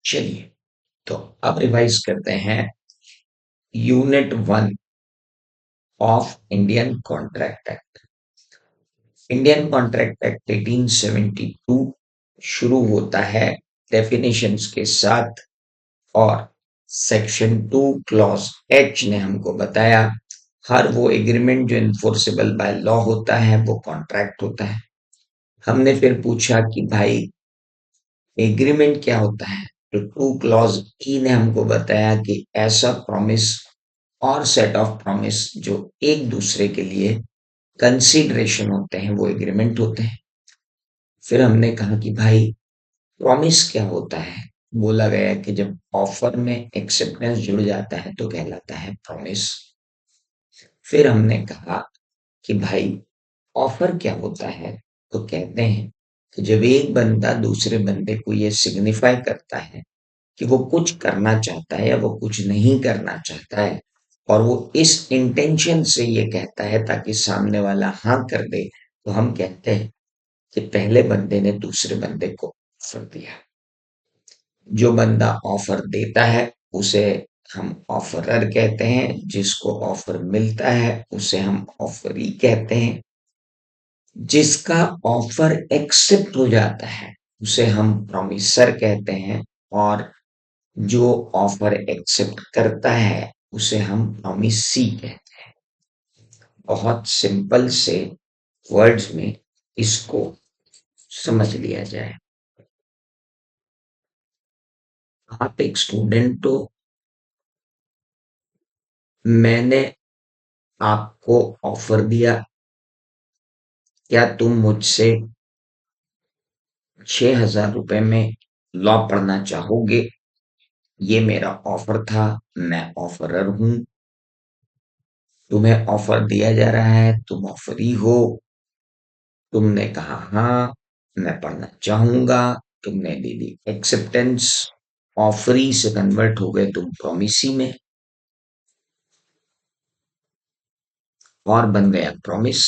चलिए, तो अब रिवाइज करते हैं unit 1 of Indian contract act. Indian contract act 1872 शुरू होता है डेफिनेशंस के साथ, और सेक्शन 2 क्लॉज एच ने हमको बताया हर वो एग्रीमेंट जो इन्फोर्सेबल बाय लॉ होता है वो कॉन्ट्रैक्ट होता है। हमने फिर पूछा कि भाई एग्रीमेंट क्या होता है, तो 2 क्लॉज ई ने हमको बताया कि ऐसा प्रॉमिस और सेट ऑफ प्रॉमिस जो एक दूसरे के लिए कंसीडरेशन होते हैं वो एग्रीमेंट होते हैं। फिर हमने कहा कि भाई प्रॉमिस क्या होता है, बोला गया कि जब ऑफर में एक्सेप्टेंस जुड़ जाता है तो कहलाता है प्रॉमिस। फिर हमने कहा कि भाई ऑफर क्या होता है, तो कहते हैं कि जब एक बंदा दूसरे बंदे को ये सिग्निफाई करता है कि वो कुछ करना चाहता है या वो कुछ नहीं करना चाहता है, और वो इस इंटेंशन से ये कहता है ताकि सामने वाला हाँ कर दे, तो हम कहते हैं कि पहले बंदे ने दूसरे बंदे को ऑफर दिया। जो बंदा ऑफर देता है उसे हम ऑफरर कहते हैं, जिसको ऑफर मिलता है उसे हम ऑफरी कहते हैं, जिसका ऑफर एक्सेप्ट हो जाता है उसे हम प्रॉमिसर कहते हैं, और जो ऑफर एक्सेप्ट करता है उसे हम प्रॉमिसी कहते हैं। बहुत सिंपल से वर्ड्स में इसको समझ लिया जाए। आप एक स्टूडेंट हो, मैंने आपको ऑफर दिया, क्या तुम मुझसे 6,000 रुपए में लॉ पढ़ना चाहोगे? ये मेरा ऑफर था, मैं ऑफरर हूं, तुम्हें ऑफर दिया जा रहा है, तुम ऑफरी हो। तुमने कहा हाँ मैं पढ़ना चाहूंगा, तुमने दे दी एक्सेप्टेंस, ऑफरी से कन्वर्ट हो गए तुम प्रॉमिसी में, और बन गया प्रॉमिस।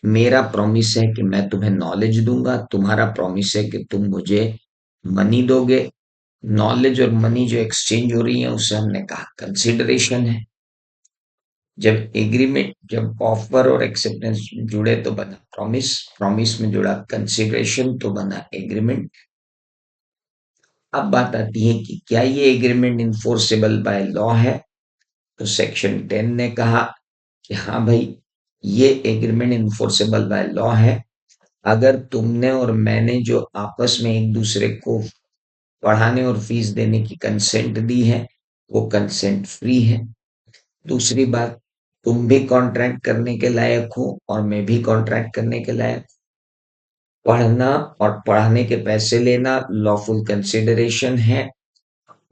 मेरा प्रॉमिस है कि मैं तुम्हें नॉलेज दूंगा, तुम्हारा प्रॉमिस है कि तुम मुझे मनी दोगे। नॉलेज और मनी जो एक्सचेंज हो रही है उसे हमने कहा कंसिडरेशन है। जब ऑफर और एक्सेप्टेंस जुड़े तो बना प्रॉमिस, प्रॉमिस में जुड़ा कंसिडरेशन तो बना एग्रीमेंट। अब बात आती है कि क्या ये एग्रीमेंट इन्फोर्सेबल बाय लॉ है, तो सेक्शन 10 ने कहा कि हाँ भाई ये एग्रीमेंट इन्फोर्सेबल बाय लॉ है अगर तुमने और मैंने जो आपस में एक दूसरे को पढ़ाने और फीस देने की कंसेंट दी है वो कंसेंट फ्री है। दूसरी बात, तुम भी कॉन्ट्रैक्ट करने के लायक हो और मैं भी कॉन्ट्रैक्ट करने के लायक। पढ़ना और पढ़ाने के पैसे लेना लॉफुल कंसिडरेशन है,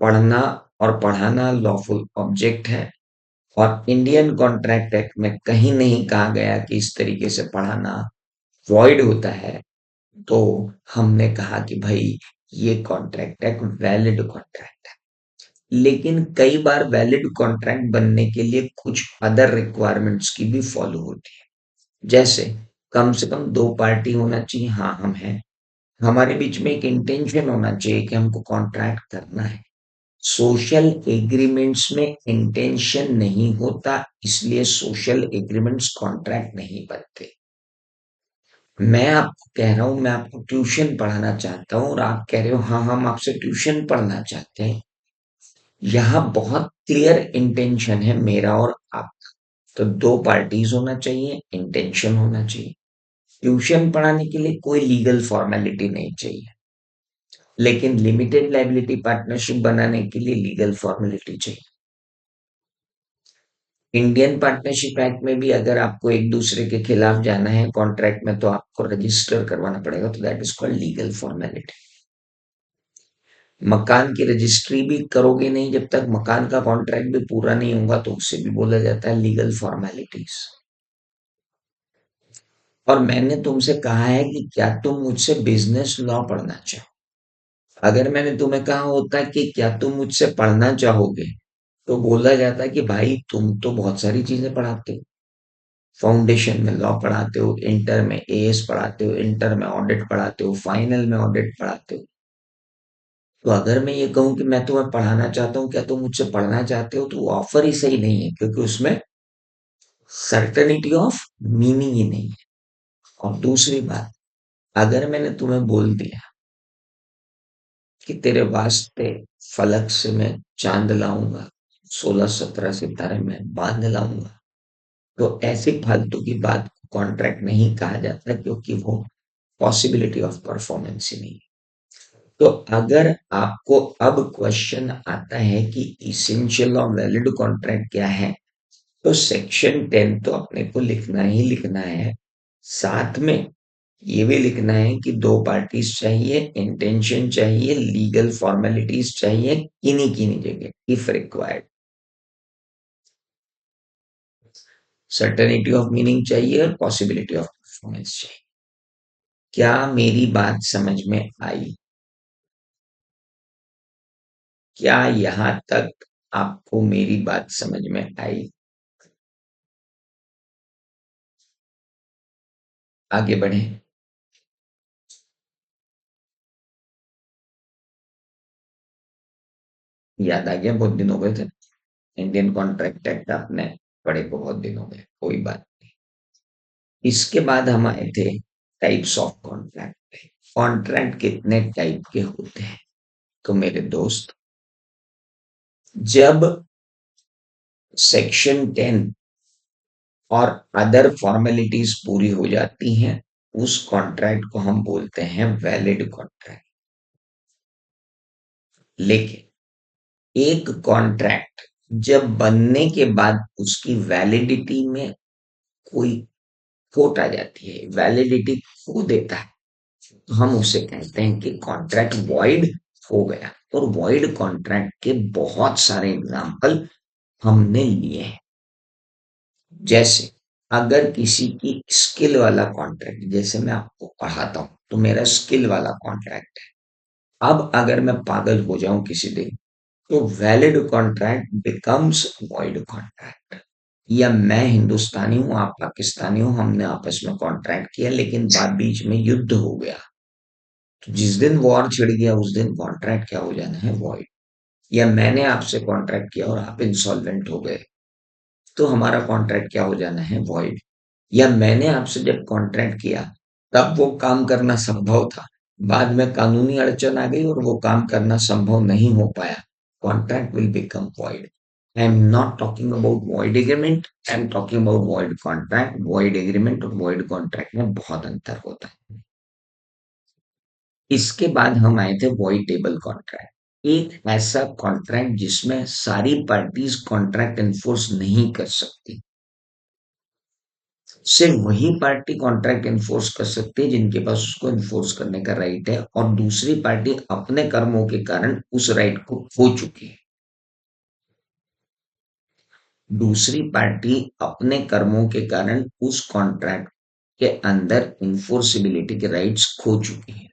पढ़ना और पढ़ाना लॉफुल ऑब्जेक्ट है, और इंडियन कॉन्ट्रैक्ट एक्ट में कहीं नहीं कहा गया कि इस तरीके से पढ़ाना वॉइड होता है। तो हमने कहा कि भाई ये कॉन्ट्रैक्ट एक वैलिड कॉन्ट्रैक्ट है। लेकिन कई बार वैलिड कॉन्ट्रैक्ट बनने के लिए कुछ अदर रिक्वायरमेंट्स की भी फॉलो होती है, जैसे कम से कम दो पार्टी होना चाहिए, हाँ हम हैं, हमारे बीच में एक इंटेंशन होना चाहिए कि हमको कॉन्ट्रैक्ट करना है। सोशल एग्रीमेंट्स में इंटेंशन नहीं होता, इसलिए सोशल एग्रीमेंट्स कॉन्ट्रैक्ट नहीं बनते। मैं आपको कह रहा हूं मैं आपको ट्यूशन पढ़ाना चाहता हूं और आप कह रहे हो हाँ हम आपसे ट्यूशन पढ़ना चाहते हैं, यहाँ बहुत क्लियर इंटेंशन है मेरा और आपका। तो दो पार्टीज होना चाहिए, इंटेंशन होना चाहिए। ट्यूशन पढ़ाने के लिए कोई लीगल फॉर्मेलिटी नहीं चाहिए, लेकिन लिमिटेड लाइबिलिटी पार्टनरशिप बनाने के लिए लीगल फॉर्मेलिटी चाहिए। इंडियन पार्टनरशिप एक्ट में भी अगर आपको एक दूसरे के खिलाफ जाना है कॉन्ट्रैक्ट में तो आपको रजिस्टर करवाना पड़ेगा, तो that is called legal formality. मकान की रजिस्ट्री भी करोगे नहीं जब तक मकान का कॉन्ट्रैक्ट भी पूरा नहीं होगा, तो उसे भी बोला जाता है लीगल फॉर्मेलिटीज। और मैंने तुमसे कहा है कि क्या तुम मुझसे बिजनेस लॉ पढ़ना चाहो। अगर मैंने तुम्हें कहा होता कि क्या तुम मुझसे पढ़ना चाहोगे, तो बोला जाता कि भाई तुम तो बहुत सारी चीजें पढ़ाते हो, फाउंडेशन में लॉ पढ़ाते हो, इंटर में एएस पढ़ाते हो, इंटर में ऑडिट पढ़ाते हो, फाइनल में ऑडिट पढ़ाते हो। तो अगर मैं ये कहूँ कि मैं तुम्हें पढ़ाना चाहता हूँ, क्या तुम मुझसे पढ़ना चाहते हो, तो वो ऑफर ही सही नहीं है, क्योंकि उसमें सर्टेनिटी ऑफ मीनिंग ही नहीं है। और दूसरी बात, अगर मैंने तुम्हें बोल दिया कि तेरे वास्ते फलक से मैं चांद लाऊंगा, 16-17 सितारे मैं बांध लाऊंगा, तो ऐसी फालतू की बात कॉन्ट्रैक्ट नहीं कहा जाता, क्योंकि वो पॉसिबिलिटी ऑफ परफॉर्मेंस ही नहीं है। तो अगर आपको अब क्वेश्चन आता है कि इसेंशियल और वैलिड कॉन्ट्रैक्ट क्या है, तो सेक्शन 10 तो अपने को लिखना ही लिखना है। साथ में ये भी लिखना है कि दो पार्टीज चाहिए, इंटेंशन चाहिए, लीगल फॉर्मेलिटीज चाहिए, किन्हीं किन्हीं जगह if required, certainty of meaning चाहिए और पॉसिबिलिटी ऑफ परफॉर्मेंस चाहिए। क्या मेरी बात समझ में आई? क्या यहाँ तक आपको मेरी बात समझ में आई? आगे बढ़े। याद आ गया? बहुत दिन हो गए थे। इंडियन कॉन्ट्रैक्ट एक्ट आपने पढ़े को बहुत दिन हो गए, कोई बात नहीं। इसके बाद हम आए थे टाइप्स ऑफ कॉन्ट्रैक्ट। कॉन्ट्रैक्ट कितने टाइप के होते हैं? तो मेरे दोस्त, जब सेक्शन 10 और अदर फॉर्मेलिटीज पूरी हो जाती हैं, उस कॉन्ट्रैक्ट को हम बोलते हैं वैलिड कॉन्ट्रैक्ट। लेकिन एक कॉन्ट्रैक्ट जब बनने के बाद उसकी वैलिडिटी में कोई खोट आ जाती है, वैलिडिटी खो देता है, तो हम उसे कहते हैं कि कॉन्ट्रैक्ट वॉइड हो गया। और वॉइड कॉन्ट्रैक्ट के बहुत सारे एग्जाम्पल हमने लिए हैं। जैसे अगर किसी की स्किल वाला कॉन्ट्रैक्ट, जैसे मैं आपको पढ़ाता हूँ तो मेरा स्किल वाला कॉन्ट्रैक्ट है। अब अगर मैं पागल हो जाऊं किसी दिन, तो valid contract becomes void contract. या मैं हिंदुस्तानी हूँ, आप पाकिस्तानी हो, हमने आपस में कॉन्ट्रैक्ट किया, लेकिन बाद बीच में युद्ध हो गया, तो जिस दिन वॉर छिड़ गया उस दिन कॉन्ट्रैक्ट क्या हो जाना है? वॉइड। या मैंने आपसे कॉन्ट्रैक्ट किया और आप इंसॉल्वेंट हो गए, तो हमारा कॉन्ट्रैक्ट क्या हो जाना है? वॉइड। या मैंने आपसे जब कॉन्ट्रैक्ट किया तब वो काम करना संभव था, बाद में कानूनी अड़चन आ गई और वो काम करना संभव नहीं हो पाया, contract will become void. I am not talking about void agreement, I am talking about void contract. Void agreement और वॉइड कॉन्ट्रैक्ट में बहुत अंतर होता है। इसके बाद हम आए थे वॉइडेबल कॉन्ट्रैक्ट। एक ऐसा कॉन्ट्रैक्ट जिसमें सारी पार्टीज कॉन्ट्रैक्ट एनफोर्स नहीं कर सकती, सिर्फ वही पार्टी कॉन्ट्रैक्ट इन्फोर्स कर सकती है जिनके पास उसको इन्फोर्स करने का राइट है, और दूसरी पार्टी अपने कर्मों के कारण उस राइट को खो चुकी है। दूसरी पार्टी अपने कर्मों के कारण उस कॉन्ट्रैक्ट के अंदर इन्फोर्सिबिलिटी के राइट्स खो चुकी है।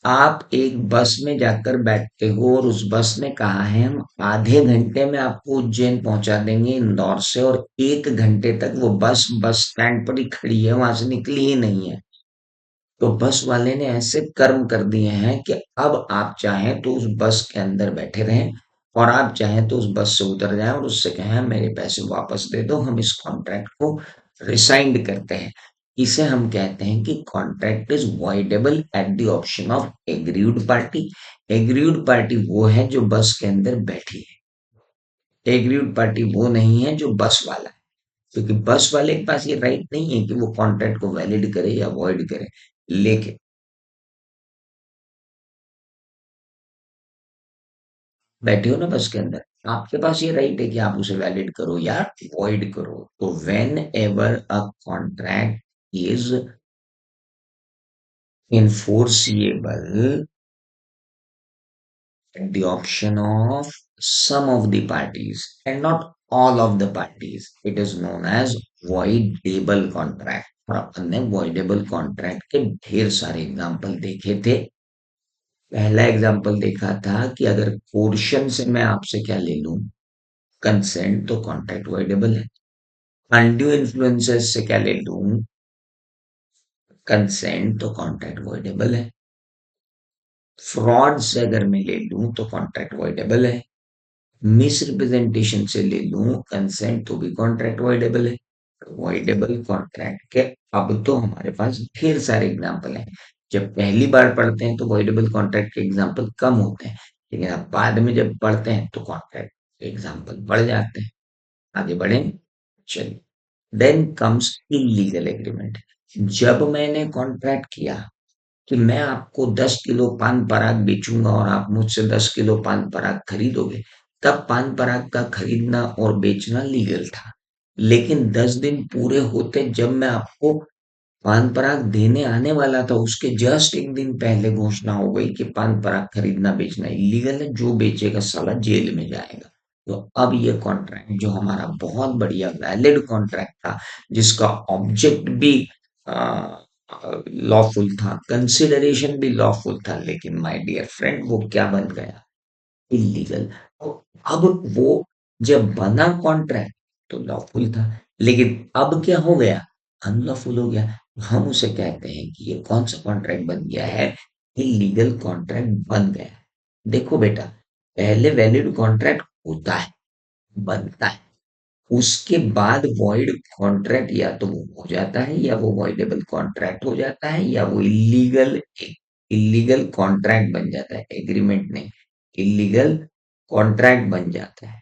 आप एक बस में जाकर बैठते हो और उस बस ने कहा है हम आधे घंटे में आपको उज्जैन पहुंचा देंगे इंदौर से, और 1 घंटे तक वो बस स्टैंड पर ही खड़ी है, वहां से निकली ही नहीं है। तो बस वाले ने ऐसे कर्म कर दिए हैं कि अब आप चाहें तो उस बस के अंदर बैठे रहें, और आप चाहें तो उस बस से उतर जाएं और उससे कहें मेरे पैसे वापस दे दो, हम इस कॉन्ट्रैक्ट को रिसाइंड करते हैं। इसे हम कहते हैं कि contract is voidable at the option of aggrieved party. Aggrieved party वो है जो बस के अंदर बैठी है, एग्रीव्ड पार्टी वो नहीं है जो बस वाला है, क्योंकि बस वाले के पास ये राइट नहीं है कि वो कॉन्ट्रैक्ट को वैलिड करे या वॉइड करे। लेकिन बैठे हो ना बस के अंदर, आपके पास ये राइट है कि आप उसे वैलिड करो या वॉइड करो। तो when ever a contract is enforceable at the option of some of the parties and not all of the parties, it is known as voidable contract। और अपन ने voidable contract के ढेर सारे एग्जाम्पल देखे थे। पहला एग्जाम्पल देखा था कि अगर पोर्शन से मैं आपसे क्या ले लूं, कंसेंट, तो कॉन्ट्रैक्ट वॉइडेबल है। अनड्यू इन्फ्लुएंसेस से क्या ले लूं, कंसेंट, तो कॉन्ट्रैक्ट वॉइडेबल है। फ्रॉड से अगर मैं ले लूं तो कॉन्ट्रैक्ट वॉइडेबल है, मिस रिप्रेजेंटेशन से ले लूं कंसेंट तो भी कॉन्ट्रैक्ट वॉइडेबल है। वॉइडेबल कॉन्ट्रैक्ट के अब तो हमारे पास ढेर सारे एग्जाम्पल हैं। जब पहली बार पढ़ते हैं तो वॉइडेबल कॉन्ट्रैक्ट के एग्जाम्पल कम होते हैं, लेकिन अब बाद में जब पढ़ते हैं तो कॉन्ट्रैक्ट के एग्जाम्पल बढ़ जाते हैं। आगे बढ़े, चलिए। Then comes illegal agreement. जब मैंने कॉन्ट्रैक्ट किया कि मैं आपको 10 किलो पान पराग बेचूंगा और आप मुझसे 10 किलो पान पराग खरीदोगे, तब पान पराग का खरीदना और बेचना लीगल था। लेकिन 10 दिन पूरे होते जब मैं आपको पान पराग देने आने वाला था, उसके जस्ट एक दिन पहले घोषणा हो गई कि पान पराग खरीदना बेचना इलीगल है, जो बेचेगा साला जेल में जाएगा। तो अब ये कॉन्ट्रैक्ट जो हमारा बहुत बढ़िया वैलिड कॉन्ट्रैक्ट था, जिसका ऑब्जेक्ट भी लॉफुल था, कंसिडरेशन भी लॉफुल था, लेकिन माय डियर फ्रेंड वो क्या बन गया, इलीगल। तो अब वो जब बना कॉन्ट्रैक्ट तो लॉफुल था, लेकिन अब क्या हो गया, अनलॉफुल हो गया। हम उसे कहते हैं कि ये कौन सा कॉन्ट्रैक्ट बन गया है, इलीगल कॉन्ट्रैक्ट बन गया है। देखो बेटा, पहले वैलिड कॉन्ट्रैक्ट होता है, बनता है, उसके बाद वॉइड कॉन्ट्रैक्ट या तो वो हो जाता है, या वो वॉइडेबल कॉन्ट्रैक्ट हो जाता है, या वो इलीगल इलीगल कॉन्ट्रैक्ट बन जाता है, एग्रीमेंट नहीं, इलीगल कॉन्ट्रैक्ट बन जाता है।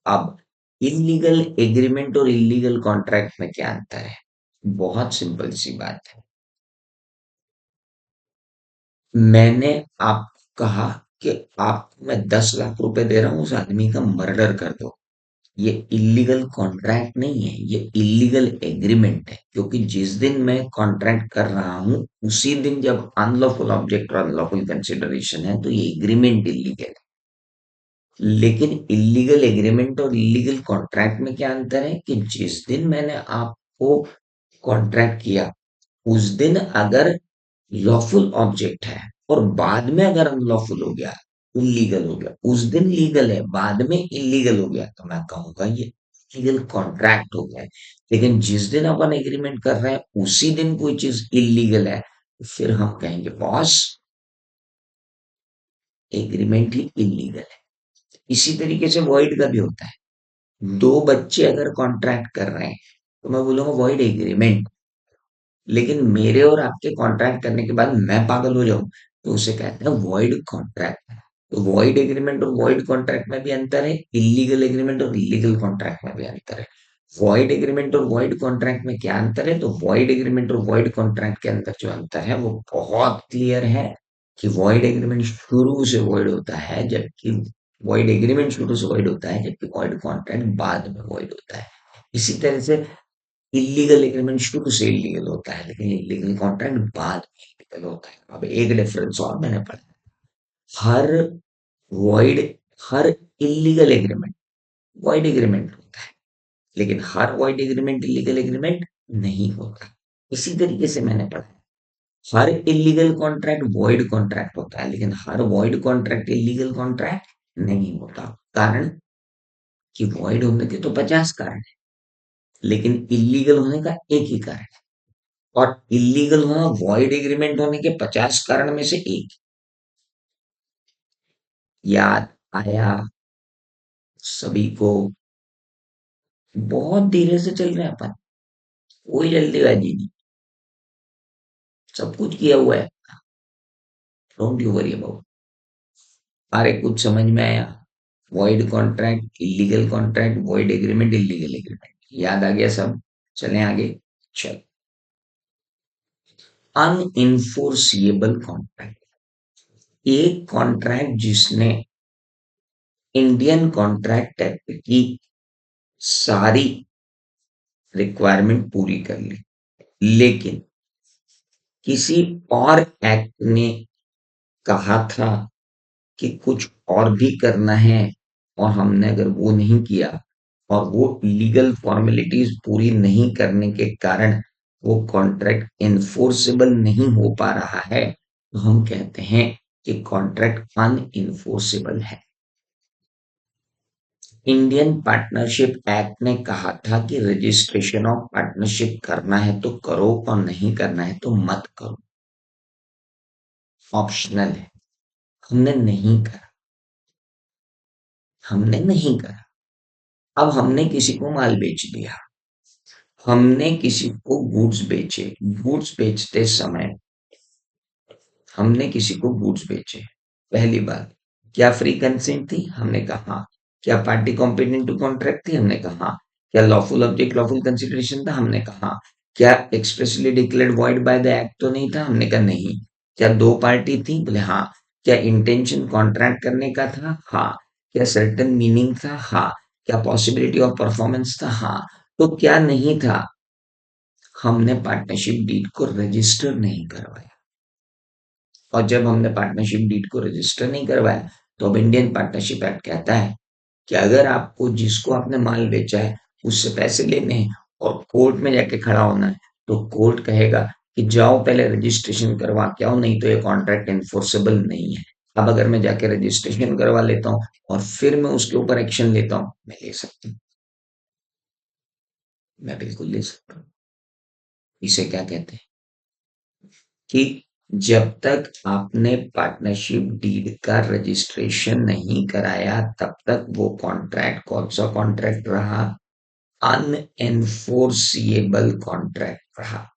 अब इलीगल एग्रीमेंट और इलीगल कॉन्ट्रैक्ट में क्या अंतर है, बहुत सिंपल सी बात है। मैंने आपको कहा कि आपको मैं 10 लाख रुपए दे रहा हूं, उस आदमी का मर्डर कर दो। ये इलीगल कॉन्ट्रैक्ट नहीं है, ये इलीगल एग्रीमेंट है, क्योंकि जिस दिन मैं कॉन्ट्रैक्ट कर रहा हूं उसी दिन जब अनलॉफुल ऑब्जेक्ट और अनलॉफुल कंसिडरेशन है तो ये एग्रीमेंट इलीगल है। लेकिन इलीगल एग्रीमेंट और इलीगल कॉन्ट्रैक्ट में क्या अंतर है कि जिस दिन मैंने आपको कॉन्ट्रैक्ट किया उस दिन अगर लॉफुल ऑब्जेक्ट है और बाद में अगर अनलॉफुल हो गया, इलीगल हो गया, उस दिन लीगल है बाद में इलीगल हो गया, तो मैं कहूंगा ये लीगल कॉन्ट्रैक्ट हो गया है। लेकिन जिस दिन अपन एग्रीमेंट कर रहे हैं उसी दिन कोई चीज इलीगल है, तो फिर हम कहेंगे बॉस एग्रीमेंट ही इलीगल है। इसी तरीके से वॉइड का भी होता है। दो बच्चे अगर कॉन्ट्रैक्ट कर रहे हैं तो मैं बोलूंगा वॉइड एग्रीमेंट, लेकिन मेरे और आपके कॉन्ट्रैक्ट करने के बाद मैं पागल हो जाऊं तो उसे कहते हैं वॉइड कॉन्ट्रैक्ट। तो वॉइड एग्रीमेंट और वॉइड कॉन्ट्रैक्ट में भी अंतर है, इलीगल एग्रीमेंट और इलीगल कॉन्ट्रैक्ट में भी अंतर है। वॉइड एग्रीमेंट और वॉइड कॉन्ट्रैक्ट में क्या अंतर है, तो वॉइड एग्रीमेंट और वॉइड कॉन्ट्रैक्ट के अंदर जो अंतर है वो बहुत क्लियर है कि वॉइड एग्रीमेंट शुरू से वॉइड होता है, जबकि वॉइड एग्रीमेंट शुरू से वॉइड होता है, जबकि वॉइड कॉन्ट्रैक्ट बाद में वॉइड होता है। इसी तरह से इलीगल एग्रीमेंट शुरू से इलीगल होता है, लेकिन इलीगल कॉन्ट्रैक्ट बाद में इलीगल होता है। अब एक डिफरेंस और मैंने पढ़ा, हर वॉइड हर इलीगल एग्रीमेंट वॉइड एग्रीमेंट होता है, लेकिन हर वॉइड एग्रीमेंट इलीगल एग्रीमेंट नहीं होता। इसी तरीके से मैंने पढ़ा है, हर इलीगल कॉन्ट्रैक्ट वॉइड कॉन्ट्रैक्ट होता है, लेकिन हर वॉइड कॉन्ट्रैक्ट इलीगल कॉन्ट्रैक्ट नहीं होता। कारण कि वॉइड होने के तो 50 कारण है, लेकिन इलीगल होने का एक ही कारण है। और इलीगल होना वॉइड एग्रीमेंट होने के 50 कारण में से एक। याद आया सभी को? बहुत धीरे से चल रहे हैं अपन, कोई जल्दीबाजी नहीं, सब कुछ किया हुआ है, डोंट यू वरी अबाउट। अरे कुछ समझ में आया? Void contract illegal contract, void agreement illegal agreement, याद आ गया सब? चलें आगे। चल, अनइन्फोर्सिएबल कॉन्ट्रैक्ट, एक कॉन्ट्रैक्ट जिसने इंडियन कॉन्ट्रैक्ट एक्ट की सारी रिक्वायरमेंट पूरी कर ली, लेकिन किसी और एक्ट ने कहा था कि कुछ और भी करना है, और हमने अगर वो नहीं किया और वो लीगल फॉर्मेलिटीज पूरी नहीं करने के कारण वो कॉन्ट्रैक्ट इन्फोर्सेबल नहीं हो पा रहा है, तो हम कहते हैं कि कॉन्ट्रैक्ट अनइन्फोर्सेबल है। इंडियन पार्टनरशिप एक्ट ने कहा था कि रजिस्ट्रेशन ऑफ पार्टनरशिप करना है तो करो और नहीं करना है तो मत करो, ऑप्शनल है। हमने नहीं करा, हमने नहीं करा। अब हमने किसी को माल बेच दिया, हमने किसी को गुड्स बेचे। गुड्स बेचते समय हमने किसी को गुड्स बेचे। पहली बात, क्या फ्री कंसेंट थी? हमने कहा हाँ। क्या पार्टी कॉम्पिटेंट टू कॉन्ट्रैक्ट थी? हमने कहा हाँ। क्या लॉफुल ऑब्जेक्ट लॉफुल कंसिडरेशन था? हमने कहा हाँ। क्या expressly declared void by the act तो नहीं था? हमने कहा नहीं। क्या दो पार्टी थी? बोले हाँ। क्या इंटेंशन कॉन्ट्रैक्ट करने का था? हाँ। क्या सर्टेन मीनिंग था? हाँ। क्या पॉसिबिलिटी ऑफ परफॉर्मेंस था? हाँ। तो क्या नहीं था? हमने पार्टनरशिप डीड को रजिस्टर नहीं करवाया। और जब हमने पार्टनरशिप डीड को रजिस्टर नहीं करवाया, तो अब इंडियन पार्टनरशिप एक्ट कहता है कि अगर आपको जिसको आपने माल बेचा है उससे पैसे लेने हैं और कोर्ट में जाके खड़ा होना है, तो कोर्ट कहेगा कि जाओ पहले रजिस्ट्रेशन करवा के आओ, नहीं तो ये कॉन्ट्रैक्ट इन्फोर्सेबल नहीं है। अब अगर मैं जाके रजिस्ट्रेशन करवा लेता हूँ और फिर मैं उसके ऊपर एक्शन लेता हूँ, मैं ले सकता हूँ। मैं बिल्कुल ले सकता हूँ। इसे क्या कहते हैं कि जब तक आपने पार्टनरशिप डीड का रजिस्ट्रेशन नहीं कराया, तब तक वो कॉन्ट्रैक्ट कौन सा कॉन्ट्रैक्ट रहा? अनएनफोर्सिएबल कॉन्ट्रैक्ट रहा।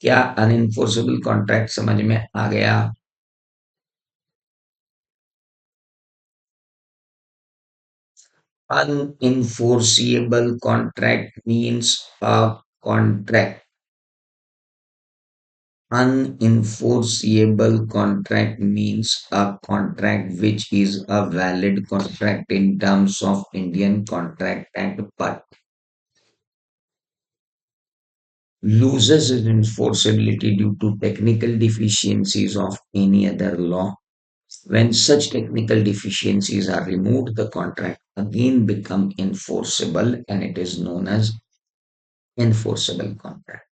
क्या अनएनफोर्सेबल कॉन्ट्रैक्ट समझ में आ गया? Unenforceable contract means a contract. Unenforceable contract means a contract which is a valid contract in terms of Indian Contract Act but loses its enforceability due to technical deficiencies of any other law. When such technical deficiencies are removed, the contract again become enforceable and it is known as enforceable contract.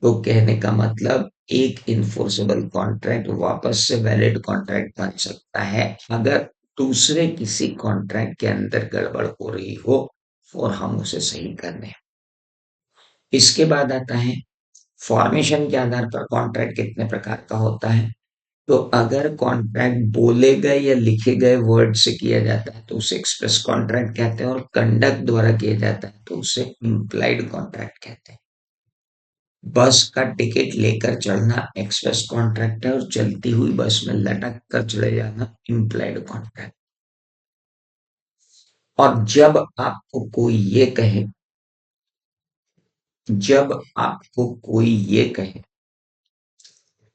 तो कहने का मतलब एक enforceable contract वापस से valid contract बन सकता है अगर दूसरे किसी कॉन्ट्रैक्ट के अंदर गड़बड़ हो रही हो और हम उसे सही कर लें। इसके बाद आता है फॉर्मेशन के आधार पर कॉन्ट्रैक्ट कितने प्रकार का होता है। तो अगर कॉन्ट्रैक्ट बोले गए या लिखे गए वर्ड से किया जाता है तो उसे एक्सप्रेस कॉन्ट्रैक्ट कहते हैं, और कंडक्ट द्वारा किया जाता है तो उसे इम्प्लाइड कॉन्ट्रैक्ट कहते हैं। बस का टिकट लेकर चढ़ना एक्सप्रेस कॉन्ट्रैक्ट है और चलती हुई बस में लटक कर चले जाना इम्प्लाइड कॉन्ट्रैक्ट। और जब आपको कोई ये कहे,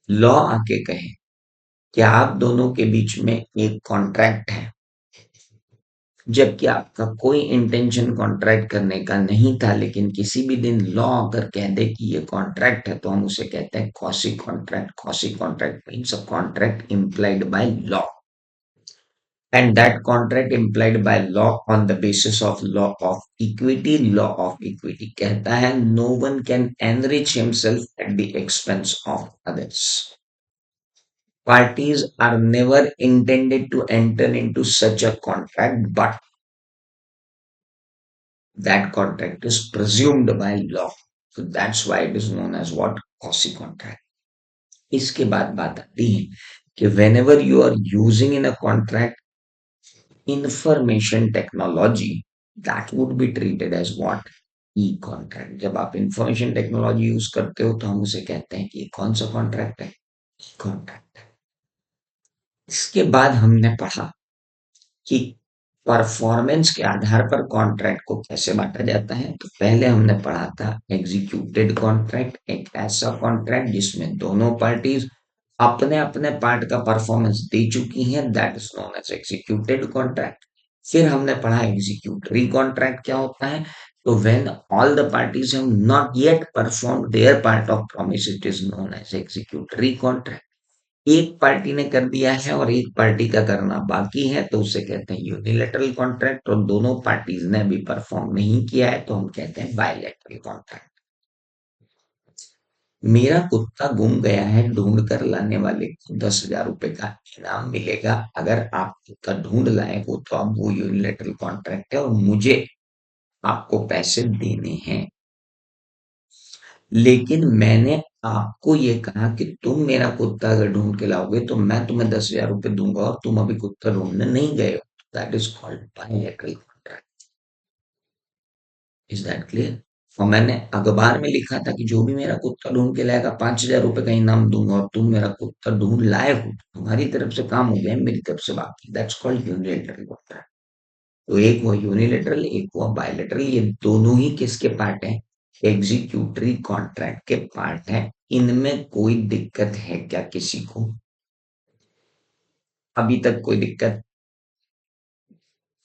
लॉ आके कहे कि आप दोनों के बीच में एक कॉन्ट्रैक्ट है, जबकि आपका कोई इंटेंशन कॉन्ट्रैक्ट करने का नहीं था, लेकिन किसी भी दिन लॉ अगर कह दे कि ये कॉन्ट्रैक्ट है, तो हम उसे कहते हैं quasi contract. Quasi contract means a contract implied by law, and that contract implied by law on the basis of law of equity कहता है no one can enrich himself at the expense of others. Parties are never intended to enter into such a contract, but that contract is presumed by law. So that's why it is known as what? Quasi contract. इसके बाद बात आती है कि whenever you are using in a contract information technology, that would be treated as what? E contract. जब आप information technology use करते हो तो हम उसे कहते हैं कि ये कौन सा कॉन्ट्रैक्ट है? कॉन्ट्रैक्ट है। इसके बाद हमने पढ़ा कि परफॉर्मेंस के आधार पर कॉन्ट्रैक्ट को कैसे बांटा जाता है। तो पहले हमने पढ़ा था एग्जीक्यूटेड कॉन्ट्रैक्ट, एक ऐसा कॉन्ट्रैक्ट जिसमें दोनों पार्टीज अपने अपने पार्ट का परफॉर्मेंस दे चुकी हैं, that is known as executed contract. फिर हमने पढ़ा एग्जीक्यूटरी कॉन्ट्रैक्ट क्या होता है। तो when all the parties have not yet perform their part of promise, it is known as executory contract. एक पार्टी ने कर दिया है और एक पार्टी का करना बाकी है तो उसे कहते हैं यूनिलैटरल कॉन्ट्रैक्ट, और दोनों पार्टीज ने भी परफॉर्म नहीं किया है तो हम कहते हैं बायलैटरल कॉन्ट्रैक्ट। मेरा कुत्ता गुम गया है, ढूंढ कर लाने वाले को 10,000 रुपए का इनाम मिलेगा। अगर आप कुत्ता ढूंढ लाए हो तो अब वो यूनिलैटरल कॉन्ट्रैक्ट है और मुझे आपको पैसे देने हैं। लेकिन मैंने आपको ये कहा कि तुम मेरा कुत्ता अगर ढूंढ के लाओगे तो मैं तुम्हें 10,000 रुपए दूंगा और तुम अभी कुत्ता ढूंढने नहीं गए हो। That is called bilateral contract. Is that clear? और मैंने अखबार में लिखा था कि जो भी मेरा कुत्ता ढूंढ के लाएगा 5,000 रुपए का इनाम दूंगा, और तुम मेरा कुत्ता ढूंढ लाए हो, तुम्हारी तरफ से काम हो गया, मेरी तरफ से बाकी। That's called unilateral contract. तो एक हुआ यूनिलैटरल, एक हुआ बायलैटरल। ये दोनों ही किसके पार्ट हैं? एग्जीक्यूटरी कॉन्ट्रैक्ट के पार्ट हैं। इनमें कोई दिक्कत है क्या किसी को? अभी तक कोई दिक्कत?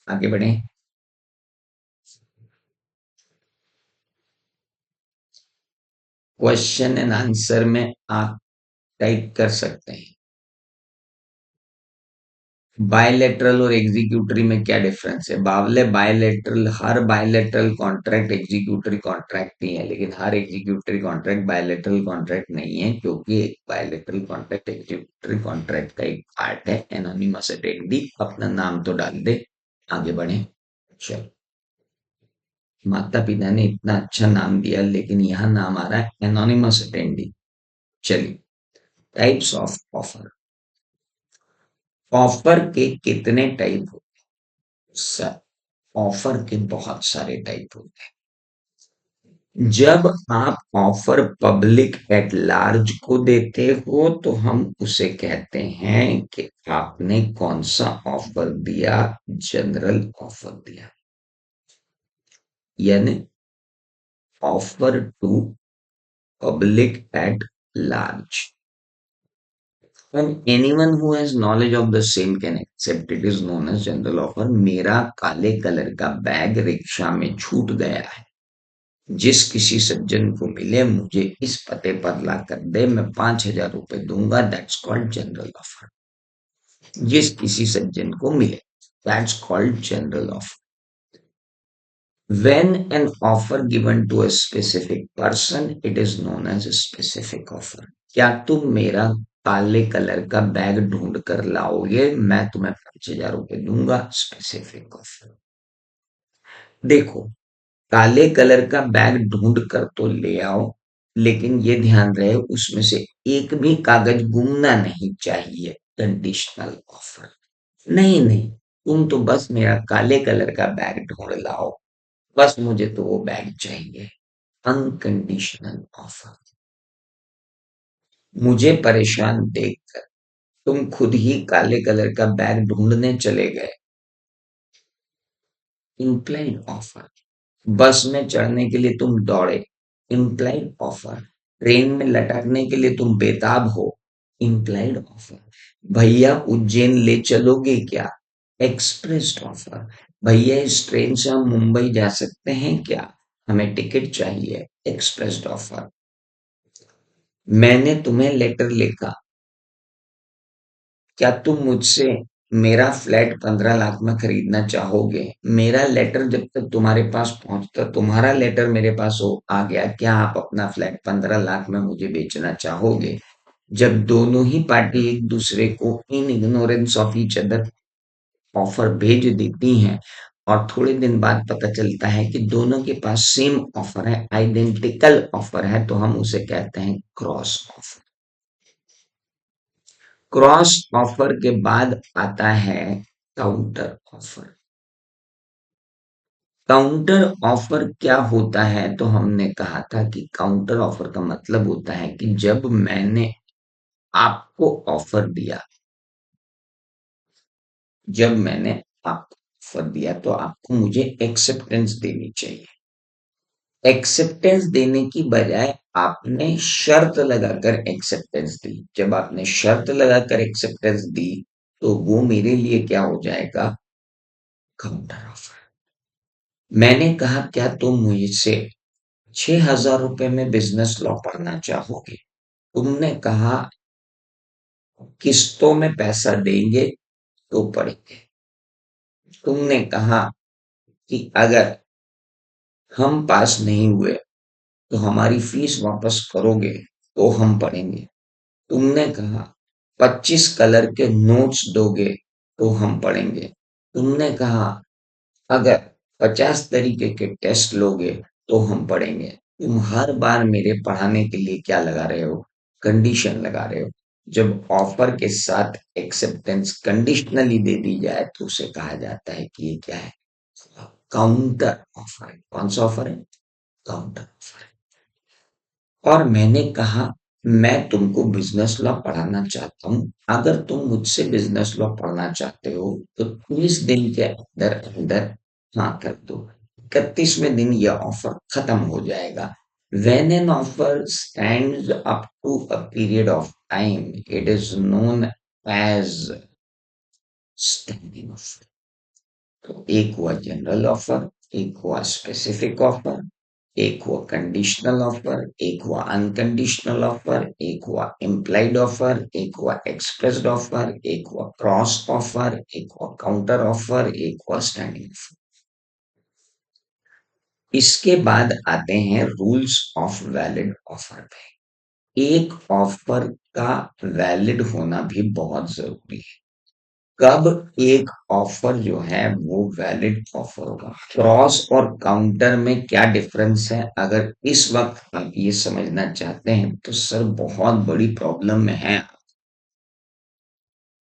आगे बढ़े। क्वेश्चन एंड आंसर में आप टाइप कर सकते हैं बायलैटरल और एग्जीक्यूटरी में क्या डिफरेंस है। बावले, बायलैटरल, हर बायलैटरल कॉन्ट्रैक्ट एग्जीक्यूटरी कॉन्ट्रैक्ट ही है, लेकिन हर एग्जीक्यूटरी कॉन्ट्रैक्ट बायलैटरल कॉन्ट्रैक्ट नहीं है, क्योंकि एक बायलैटरल कॉन्ट्रैक्ट एग्जीक्यूटरी कॉन्ट्रैक्ट का एक पार्ट है। एनोनिमस अटेंडी, अपना नाम तो डाल दे। आगे बढ़े। चलो, माता पिता ने इतना अच्छा नाम दिया, लेकिन यहाँ नाम आ रहा है एनोनिमस अटेंडी। चलिए, टाइप्स ऑफ ऑफर। ऑफर के कितने टाइप होते हैं सर? ऑफर के बहुत सारे टाइप होते हैं। जब आप ऑफर पब्लिक एट लार्ज को देते हो तो हम उसे कहते हैं कि आपने कौन सा ऑफर दिया, जनरल ऑफर दिया। यानी offer to public at large. When anyone who has knowledge of the same can accept, it is known as general offer. मेरा काले कलर का बैग रिक्शा में छूट गया है, जिस किसी सज्जन को मिले मुझे इस पते पर ला कर दे, मैं 5,000 रुपए दूंगा। That's called general offer. जिस किसी सज्जन को मिले, that's called general offer. When an offer given to a specific person, it is known as a specific offer. क्या तुम मेरा काले कलर का बैग ढूंढ कर लाओगे, मैं तुम्हें 5,000 रुपए दूंगा। Specific offer. देखो, काले कलर का बैग ढूंढ कर तो ले आओ, लेकिन ये ध्यान रहे उसमें से एक भी कागज गुमना नहीं चाहिए। Conditional offer. नहीं नहीं, तुम तो बस मेरा काले कलर का बैग ढूंढ लाओ, बस मुझे तो वो बैग चाहिए। Unconditional offer. मुझे परेशान देखकर तुम खुद ही काले कलर का बैग ढूंढने चले गए। Implied offer. बस में चढ़ने के लिए तुम दौड़े। Implied offer. ट्रेन में लटकने के लिए तुम बेताब हो। Implied offer. भैया उज्जैन ले चलोगे क्या? Expressed offer. भैया इस ट्रेन से हम मुंबई जा सकते हैं क्या? हमें टिकट चाहिए। Expressed offer. मैंने तुम्हें लेटर लिखा, क्या तुम मुझसे मेरा फ्लैट 15 लाख में खरीदना चाहोगे? मेरा लेटर जब तक तुम्हारे पास पहुंचता, तुम्हारा लेटर मेरे पास हो आ गया, क्या आप अपना फ्लैट 15 लाख में मुझे बेचना चाहोगे? जब दोनों ही पार्टी एक दूसरे को in ignorance of each other offer भेज देती हैं, और थोड़े दिन बाद पता चलता है कि दोनों के पास सेम ऑफर है, आइडेंटिकल ऑफर है, तो हम उसे कहते हैं क्रॉस ऑफर। क्रॉस ऑफर के बाद आता है काउंटर ऑफर। काउंटर ऑफर क्या होता है? तो हमने कहा था कि काउंटर ऑफर का मतलब होता है कि जब मैंने आपको ऑफर दिया, जब मैंने आपको ऑफर दिया तो आपको मुझे एक्सेप्टेंस देनी चाहिए। एक्सेप्टेंस देने की बजाय आपने शर्त लगाकर एक्सेप्टेंस दी। जब आपने शर्त लगाकर एक्सेप्टेंस दी, तो वो मेरे लिए क्या हो जाएगा? Counter offer. मैंने कहा, क्या तुम मुझसे 6,000 रुपए में बिजनेस लॉ पढ़ना चाहोगे? तुमने कहा, किस्तों में पैसा देंगे तो पढ़ेंगे। तुमने कहा कि अगर हम पास नहीं हुए तो हमारी फीस वापस करोगे तो हम पढ़ेंगे। तुमने कहा 25 कलर के नोट्स दोगे तो हम पढ़ेंगे। तुमने कहा अगर 50 तरीके के टेस्ट लोगे तो हम पढ़ेंगे। तुम हर बार मेरे पढ़ाने के लिए क्या लगा रहे हो? कंडीशन लगा रहे हो। जब ऑफर के साथ एक्सेप्टेंस कंडीशनली दे दी जाए तो उसे कहा जाता है कि ये क्या है? Counter offer. कौन सा ऑफर है? Counter offer. और मैंने कहा, मैं तुमको बिजनेस लॉ पढ़ाना चाहता हूँ। अगर तुम मुझसे बिजनेस लॉ पढ़ना चाहते हो तो 30 दिन के अंदर अंदर हाँ कर दो। 31वें दिन यह ऑफर खत्म हो जाएगा। When an offer stands up to a period of time, it is known as standing offer. तो एक हुआ जनरल ऑफर, एक हुआ स्पेसिफिक ऑफर, एक हुआ कंडीशनल ऑफर, एक हुआ अनकंडीशनल ऑफर, एक हुआ इम्प्लाइड ऑफर, एक हुआ एक्सप्रेस्ड ऑफर, एक हुआ क्रॉस ऑफर, एक हुआ काउंटर ऑफर, एक हुआ स्टैंडिंग ऑफर। इसके बाद आते हैं रूल्स ऑफ वैलिड ऑफर पे। एक ऑफर का वैलिड होना भी बहुत जरूरी है। कब एक ऑफर जो है वो वैलिड ऑफर होगा? क्रॉस और काउंटर में क्या डिफरेंस है? अगर इस वक्त आप ये समझना चाहते हैं तो सर बहुत बड़ी प्रॉब्लम में है।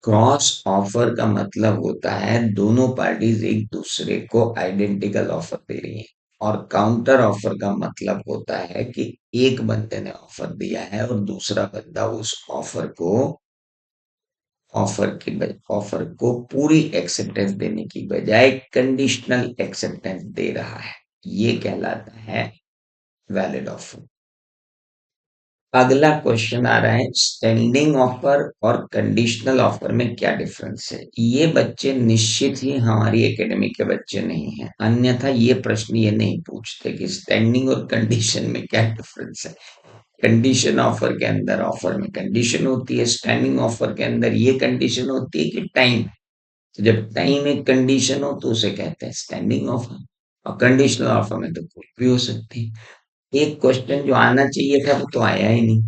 क्रॉस ऑफर का मतलब होता है दोनों पार्टीज एक दूसरे को आइडेंटिकल ऑफर दे रही हैं। और काउंटर ऑफर का मतलब होता है कि एक बंदे ने ऑफर दिया है और दूसरा बंदा उस ऑफर को पूरी एक्सेप्टेंस देने की बजाय कंडीशनल एक्सेप्टेंस दे रहा है। ये कहलाता है वैलिड ऑफर। अगला क्वेश्चन आ रहा है, स्टैंडिंग ऑफर और कंडीशनल ऑफर में क्या डिफरेंस है? ये बच्चे निश्चित ही हमारी एकेडमी के बच्चे नहीं हैं, अन्यथा ये प्रश्न ये नहीं पूछते कि स्टैंडिंग और कंडीशन में क्या डिफरेंस है। कंडीशन ऑफर के अंदर ऑफर में कंडीशन होती है, स्टैंडिंग ऑफर के अंदर ये कंडीशन होती है कि टाइम। तो जब टाइम एक कंडीशन हो तो उसे कहते हैं स्टैंडिंग ऑफर। और कंडीशनल ऑफर में तो कोई भी हो सकती है। एक क्वेश्चन जो आना चाहिए था वो तो आया ही नहीं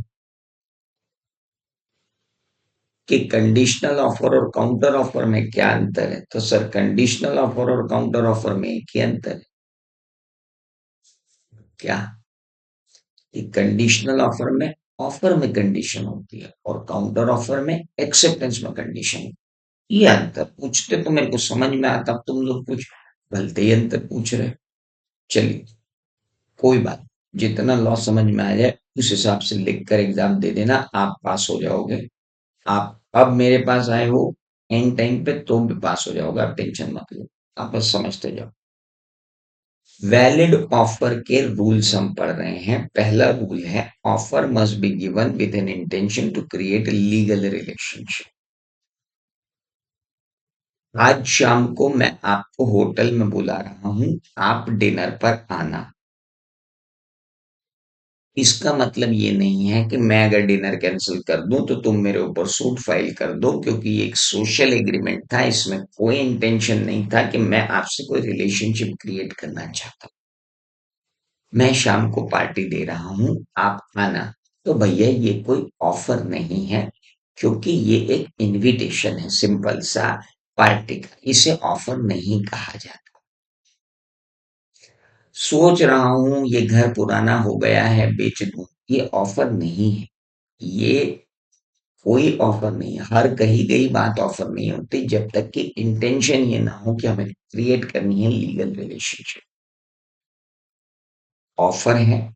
कि कंडीशनल ऑफर और काउंटर ऑफर में क्या अंतर है। तो सर कंडीशनल ऑफर और काउंटर ऑफर में एक ही अंतर है। क्या? कि कंडीशनल ऑफर में कंडीशन होती है और काउंटर ऑफर में एक्सेप्टेंस में कंडीशन। ये अंतर पूछते तो मेरे को समझ में आता, अब तुम लोग कुछ भलते ही अंतर पूछ रहे हो। चलिए, कोई बात नहीं। जितना लॉ समझ में आ जाए उस हिसाब से लिख कर एग्जाम दे देना, आप पास हो जाओगे। आप अब मेरे पास आए हो एंड टाइम पे तो भी पास हो जाओगे, आप टेंशन मत लो। आप बस समझते जाओ। वैलिड ऑफर के रूल्स हम पढ़ रहे हैं। पहला रूल है, offer must be given with an intention to create legal relationship. आज शाम को मैं आपको होटल में बुला रहा हूं, आप डिनर पर आना। इसका मतलब ये नहीं है कि मैं अगर डिनर कैंसिल कर दूं तो तुम मेरे ऊपर सूट फाइल कर दो, क्योंकि ये एक सोशल एग्रीमेंट था। इसमें कोई इंटेंशन नहीं था कि मैं आपसे कोई रिलेशनशिप क्रिएट करना चाहता हूं। मैं शाम को पार्टी दे रहा हूं, आप आना। तो भैया ये कोई ऑफर नहीं है, क्योंकि ये एक इनविटेशन है सिंपल सा पार्टी का। इसे ऑफर नहीं कहा जाता। सोच रहा हूं ये घर पुराना हो गया है, बेच दूं, ये ऑफर नहीं है। ये कोई ऑफर नहीं है। हर कही गई बात ऑफर नहीं होती जब तक कि इंटेंशन ये ना हो कि हमें क्रिएट करनी है लीगल रिलेशनशिप। ऑफर है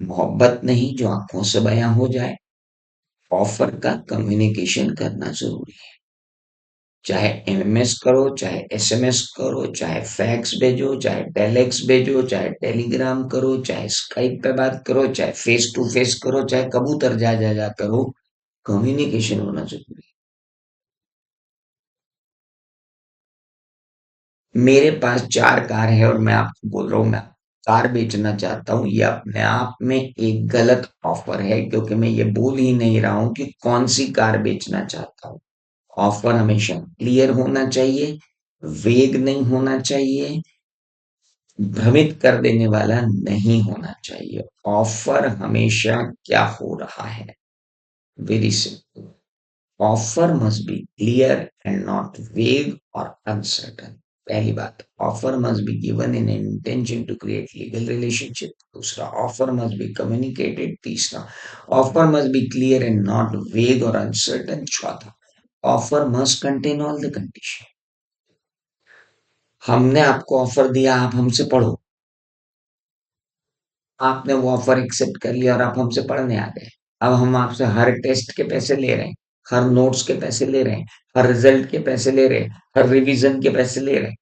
मोहब्बत नहीं जो आंखों से बयां हो जाए। ऑफर का कम्युनिकेशन करना जरूरी है। चाहे एमएमएस करो, चाहे एसएमएस करो, चाहे फैक्स भेजो, चाहे टेलेक्स भेजो, चाहे टेलीग्राम करो, चाहे स्काइप पे बात करो, चाहे फेस टू फेस करो, चाहे कबूतर जा करो, कम्युनिकेशन होना जरूरी है। मेरे पास 4 कार है और मैं आपको बोल रहा हूँ मैं कार बेचना चाहता हूँ, ये अपने आप में एक गलत ऑफर है, क्योंकि मैं ये बोल ही नहीं रहा हूँ कि कौन सी कार बेचना चाहता हूँ। ऑफर हमेशा क्लियर होना चाहिए, वेग नहीं होना चाहिए, भ्रमित कर देने वाला नहीं होना चाहिए। ऑफर हमेशा क्या हो रहा है? Very simple. Offer must be clear and not vague और अनसर्टन। पहली बात, offer must be given in intention to create legal relationship. दूसरा, ऑफर मस्ट बी कम्युनिकेटेड। तीसरा, offer must be clear and not vague और uncertain. चौथा, offer must contain all the condition. हमने आपको offer दिया, आप हमसे पढ़ो, आपने वो ऑफर एक्सेप्ट कर लिया और आप हमसे पढ़ने आ गए। अब हम आपसे हर टेस्ट के पैसे ले रहे हैं, हर नोट्स के पैसे ले रहे हैं, हर रिजल्ट के पैसे ले रहे हैं, हर रिवीजन के पैसे ले रहे हैं।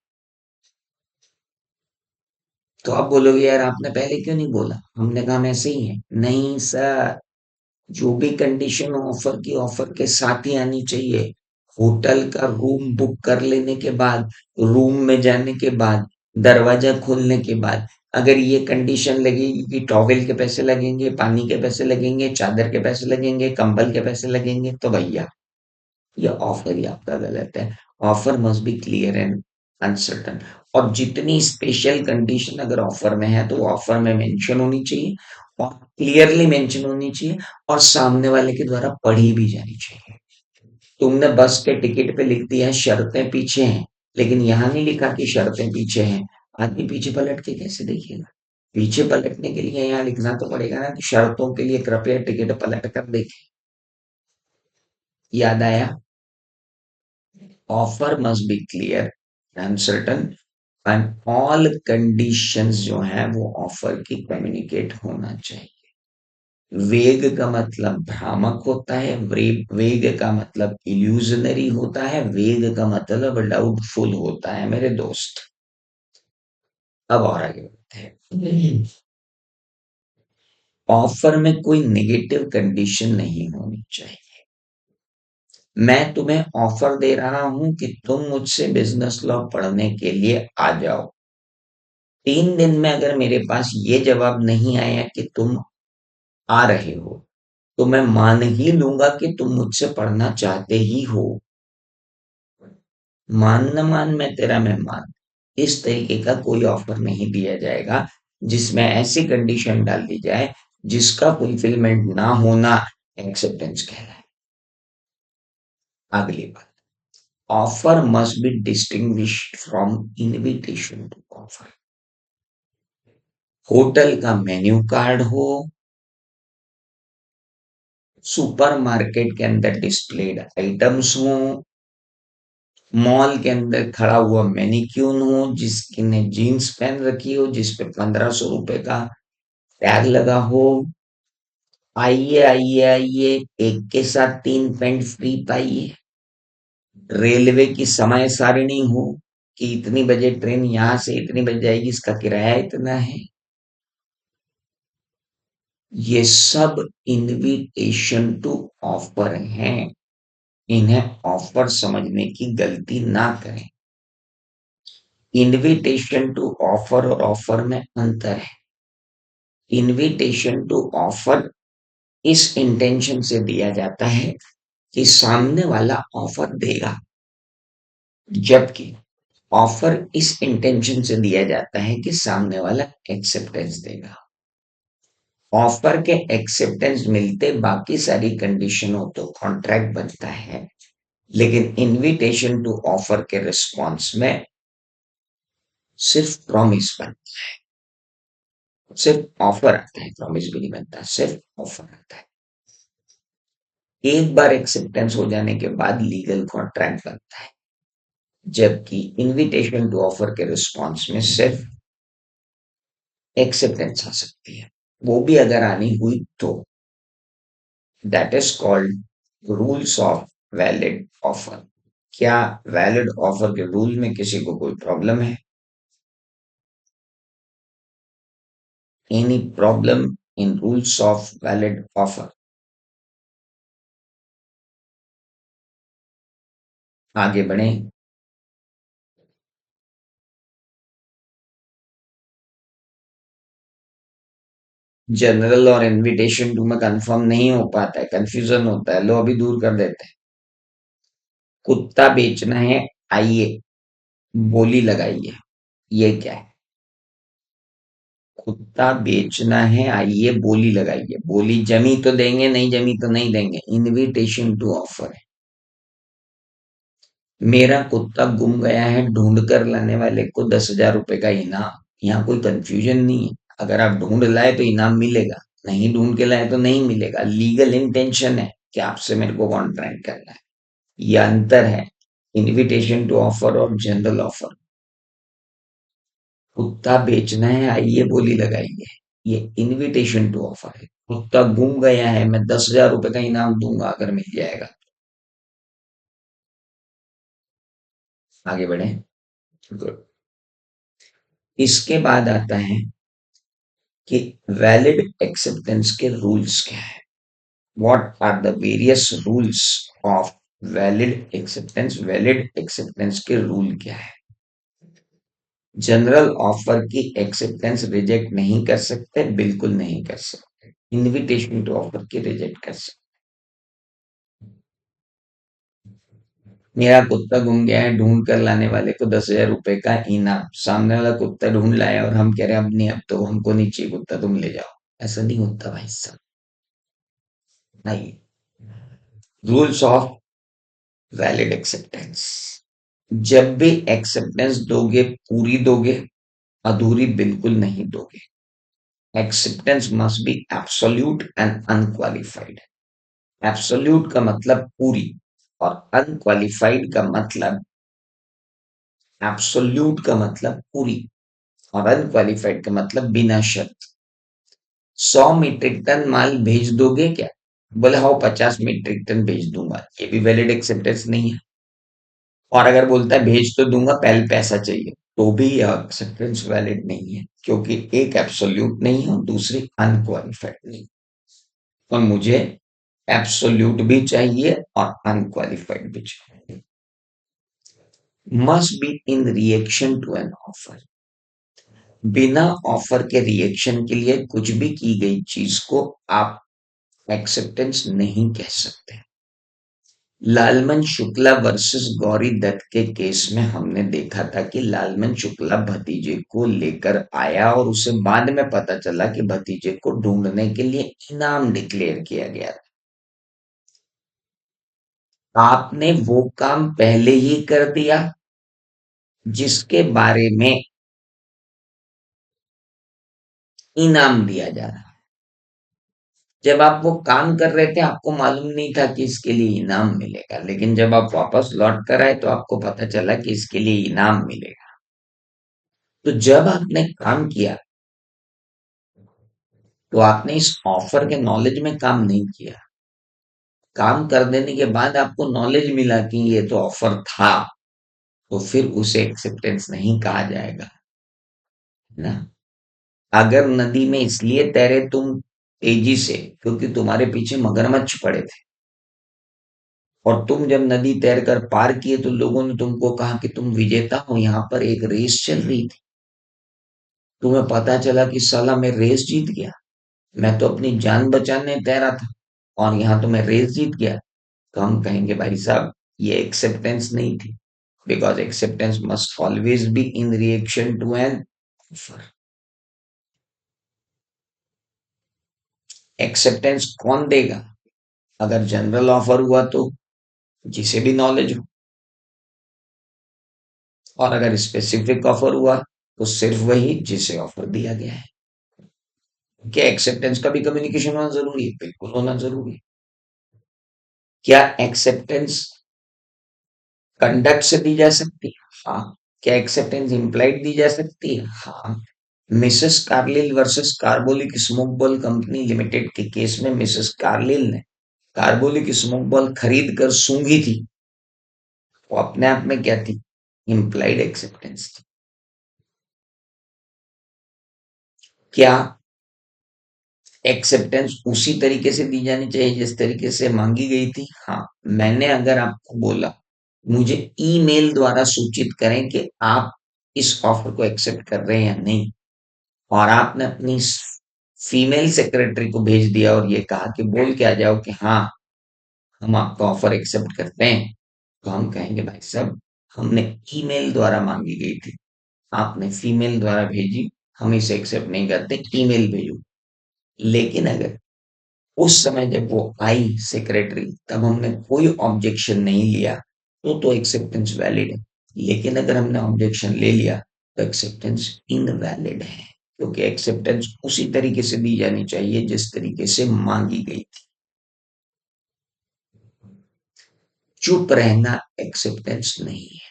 तो आप बोलोगे यार आपने पहले क्यों नहीं बोला, हमने कहा हम ऐसे ही है। नहीं सर, जो भी कंडीशन ऑफर की, ऑफर के साथ ही आनी चाहिए। होटल का रूम बुक कर लेने के बाद, रूम में जाने के बाद, दरवाजा खोलने के बाद, अगर ये कंडीशन लगेगी कि टॉवेल के पैसे लगेंगे, पानी के पैसे लगेंगे, चादर के पैसे लगेंगे, कंबल के पैसे लगेंगे, तो भैया ये ऑफर ही आपका गलत है। Offer must be clear and uncertain. और जितनी स्पेशल कंडीशन अगर ऑफर में है तो वो ऑफर में मेंशन होनी चाहिए और क्लियरली मेंशन होनी चाहिए और सामने वाले के द्वारा पढ़ी भी जानी चाहिए। तुमने बस के टिकट पे लिख दिया है शर्तें पीछे हैं, लेकिन यहाँ नहीं लिखा कि शर्तें पीछे हैं। आदमी पीछे पलट के कैसे देखिएगा? पीछे पलटने के लिए यहाँ लिखना तो पड़ेगा ना कि शर्तों के लिए कृपया टिकट पलट कर देखें। याद आया? Offer must be clear, uncertain and all conditions जो हैं वो ऑफर की कम्युनिकेट होना चाहिए। वेग का मतलब भ्रामक होता है, वेग का मतलब इल्यूजनरी होता है, वेग का मतलब डाउटफुल होता है मेरे दोस्त। अब और आगे बढ़ते हैं। ऑफर में कोई नेगेटिव कंडीशन नहीं होनी चाहिए। मैं तुम्हें ऑफर दे रहा हूं कि तुम मुझसे बिजनेस लॉ पढ़ने के लिए आ जाओ। 3 दिन में अगर मेरे पास ये जवाब नहीं आया कि तुम आ रहे हो, तो मैं मान ही लूंगा कि तुम मुझसे पढ़ना चाहते ही हो। मान न मान मैं तेरा मेहमान। इस तरीके का कोई ऑफर नहीं दिया जाएगा जिसमें ऐसी कंडीशन डाल दी जाए जिसका फुलफिलमेंट ना होना एक्सेप्टेंस कहलाए। अगली बात, offer must be distinguished from invitation to offer. Hotel का मेन्यू कार्ड हो, सुपरमार्केट के अंदर डिस्प्लेड आइटम्स हो, मॉल के अंदर खड़ा हुआ मैनिक्यून हो जिसने जीन्स पहन रखी हो जिस पे 1500 रुपए का टैग लगा हो, आइए आइए आइए, एक के साथ 3 पैंट फ्री पाइए, रेलवे की समय सारिणी हो कि इतनी बजे ट्रेन यहां से इतनी बजे जाएगी, इसका किराया इतना है। ये सब इनविटेशन टू ऑफर हैं। इन्हें ऑफर समझने की गलती ना करें। इनविटेशन टू ऑफर और ऑफर में अंतर है। इनविटेशन टू ऑफर इस इंटेंशन से दिया जाता है कि सामने वाला ऑफर देगा, जबकि ऑफर इस इंटेंशन से दिया जाता है कि सामने वाला एक्सेप्टेंस देगा। ऑफर के एक्सेप्टेंस मिलते बाकी सारी कंडीशन हो तो कॉन्ट्रैक्ट बनता है, लेकिन इनविटेशन टू ऑफर के रिस्पॉन्स में सिर्फ प्रॉमिस बनता है। सिर्फ ऑफर आता है, प्रॉमिस भी नहीं बनता, सिर्फ ऑफर आता है। एक बार एक्सेप्टेंस हो जाने के बाद लीगल कॉन्ट्रैक्ट बनता है, जबकि इनविटेशन टू ऑफर के रिस्पॉन्स में सिर्फ एक्सेप्टेंस आ सकती है, वो भी अगर आनी हुई तो। That is called rules of valid offer. क्या वैलिड ऑफर के रूल में किसी को कोई प्रॉब्लम है? Any problem in rules of valid offer? आगे बढ़े। जनरल और इनविटेशन टू में कंफर्म नहीं हो पाता है, कंफ्यूजन होता है, लो अभी दूर कर देते हैं। कुत्ता बेचना है, आइए बोली लगाइए, ये क्या है? कुत्ता बेचना है, आइए बोली लगाइए। बोली जमी तो देंगे, नहीं जमी तो नहीं देंगे। इनविटेशन टू ऑफर है। मेरा कुत्ता गुम गया है, ढूंढ कर लाने वाले को 10,000 रुपए का इनाम। यहाँ कोई कंफ्यूजन नहीं है। अगर आप ढूंढ लाए तो इनाम मिलेगा, नहीं ढूंढ के लाए तो नहीं मिलेगा। लीगल इंटेंशन है कि आपसे मेरे को कॉन्ट्रैक्ट करना है। ये अंतर है इनविटेशन टू ऑफर और जनरल ऑफर। कुत्ता बेचना है, आइए बोली लगाइए। ये इनविटेशन टू ऑफर है। कुत्ता गुम गया है, मैं 10,000 रुपए का इनाम दूंगा अगर मिल जाएगा। आगे बढ़े। गुड। इसके बाद आता है कि वैलिड एक्सेप्टेंस के रूल्स क्या है। What are the various rules of valid acceptance. Valid acceptance के रूल क्या है। जनरल ऑफर की एक्सेप्टेंस रिजेक्ट नहीं कर सकते, बिल्कुल नहीं कर सकते। इनविटेशन टू ऑफर की रिजेक्ट कर सकते। मेरा कुत्ता गुम गया है, ढूंढ कर लाने वाले को 10,000 रुपए का इनाम। सामने वाला कुत्ता ढूंढ लाया और हम कह रहे हैं अब नहीं, अब तो हमको नहीं चाहिए कुत्ता, तुम ले जाओ। ऐसा नहीं होता भाई साहब। नहीं। Rules of valid acceptance. जब भी एक्सेप्टेंस दोगे पूरी दोगे, अधूरी बिल्कुल नहीं दोगे। Acceptance must be absolute and unqualified। Absolute का मतलब पूरी, और अनक्वालिफाइड का मतलब, एब्सोल्यूट का मतलब पूरी और अनक्वालिफाइड का मतलब बिना शर्त। 100 मीट्रिक टन माल भेज दोगे क्या। बोले हाँ 50 मीट्रिक टन भेज दूंगा, ये भी वैलिड एक्सेप्टेंस नहीं है। और अगर बोलता है भेज तो दूंगा, पहले पैसा चाहिए, तो भी यह एक्सेप्टेंस वैलिड नहीं है, क्योंकि एक एब्सोल्यूट नहीं है और दूसरी अनक्वालिफाइड नहीं। और मुझे एब्सोल्यूट भी चाहिए और अनक्वालिफाइड भी चाहिए। Must be in reaction to an offer. बिना ऑफर के रिएक्शन के लिए कुछ भी की गई चीज को आप एक्सेप्टेंस नहीं कह सकते। लालमन शुक्ला वर्सेस गौरी दत्त के केस में हमने देखा था कि लालमन शुक्ला भतीजे को लेकर आया और उसे बाद में पता चला कि भतीजे को ढूंढने के लिए इनाम डिक्लेयर किया गया था। आपने वो काम पहले ही कर दिया जिसके बारे में इनाम दिया जा रहा है। जब आप वो काम कर रहे थे आपको मालूम नहीं था कि इसके लिए इनाम मिलेगा, लेकिन जब आप वापस लौट कर आए तो आपको पता चला कि इसके लिए इनाम मिलेगा। तो जब आपने काम किया तो आपने इस ऑफर के नॉलेज में काम नहीं किया। काम कर देने के बाद आपको नॉलेज मिला कि ये तो ऑफर था, तो फिर उसे एक्सेप्टेंस नहीं कहा जाएगा, है ना। अगर नदी में इसलिए तैरे तुम तेजी से क्योंकि तुम्हारे पीछे मगरमच्छ पड़े थे, और तुम जब नदी तैर कर पार किए तो लोगों ने तुमको कहा कि तुम विजेता हो, यहाँ पर एक रेस चल रही थी, तुम्हें पता चला कि साला मैं रेस जीत गया, मैं तो अपनी जान बचाने तैरा था और यहाँ तो मैं रेस जीत गया। तो हम कहेंगे भाई साहब ये एक्सेप्टेंस नहीं थी, because acceptance must always be in reaction to an offer. Acceptance कौन देगा। अगर जनरल ऑफर हुआ तो जिसे भी नॉलेज हो, और अगर स्पेसिफिक ऑफर हुआ तो सिर्फ वही जिसे ऑफर दिया गया है। क्या एक्सेप्टेंस का भी कम्युनिकेशन होना जरूरी है, बिल्कुल होना जरूरी है। क्या एक्सेप्टेंस कंडक्ट से दी जा सकती है, हाँ। क्या एक्सेप्टेंस इम्प्लाइड दी जा सकती है, हाँ। Mrs Carlill versus carbolic smoke ball company limited के केस में मिसेस कार्लिल ने कार्बोलिक स्मोक बॉल खरीद कर सूंघी थी, वो अपने आप में क्या थी, इम्प्लाइड एक्सेप्टेंस थी। क्या एक्सेप्टेंस उसी तरीके से दी जानी चाहिए जिस तरीके से मांगी गई थी, हाँ। मैंने अगर आपको बोला मुझे ईमेल द्वारा सूचित करें कि आप इस ऑफर को एक्सेप्ट कर रहे हैं या नहीं, और आपने अपनी फीमेल सेक्रेटरी को भेज दिया और ये कहा कि बोल के आ जाओ कि हाँ हम आपका ऑफर एक्सेप्ट करते हैं, तो हम कहेंगे भाई साहब हमने ईमेल द्वारा मांगी गई थी, आपने फीमेल द्वारा भेजी, हम इसे एक्सेप्ट नहीं करते, ईमेल भेजो। लेकिन अगर उस समय जब वो आई सेक्रेटरी तब हमने कोई ऑब्जेक्शन नहीं लिया, तो एक्सेप्टेंस वैलिड है। लेकिन अगर हमने ऑब्जेक्शन ले लिया तो एक्सेप्टेंस इनवैलिड है, क्योंकि एक्सेप्टेंस उसी तरीके से दी जानी चाहिए जिस तरीके से मांगी गई थी। चुप रहना एक्सेप्टेंस नहीं है।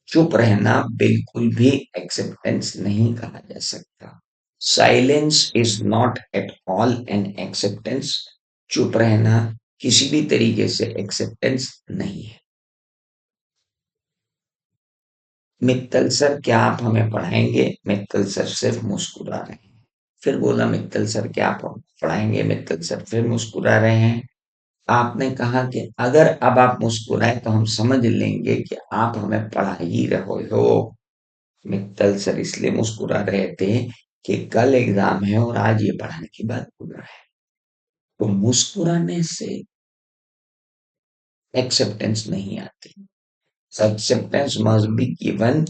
चुप रहना बिल्कुल भी एक्सेप्टेंस नहीं कहा जा सकता। Silence is not at all N acceptance. चुप रहना किसी भी तरीके से एक्सेप्टेंस नहीं है। मित्तल सर क्या आप हमें पढ़ाएंगे? मित्तल सर सिर्फ मुस्कुरा रहे हैं। फिर बोला मित्तल सर क्या आप हमें पढ़ाएंगे? मित्तल सर फिर मुस्कुरा रहे हैं। आपने कहा कि अगर अब आप मुस्कुराए तो हम समझ लेंगे कि आप हमें पढ़ा ही रहे हो। मित्तल सर इसलिए मुस्कुरा रहे थे कि कल एग्जाम है और आज ये पढ़ाने की बात बोल रहा है। तो मुस्कुराने से एक्सेप्टेंस नहीं आती। Acceptance must be given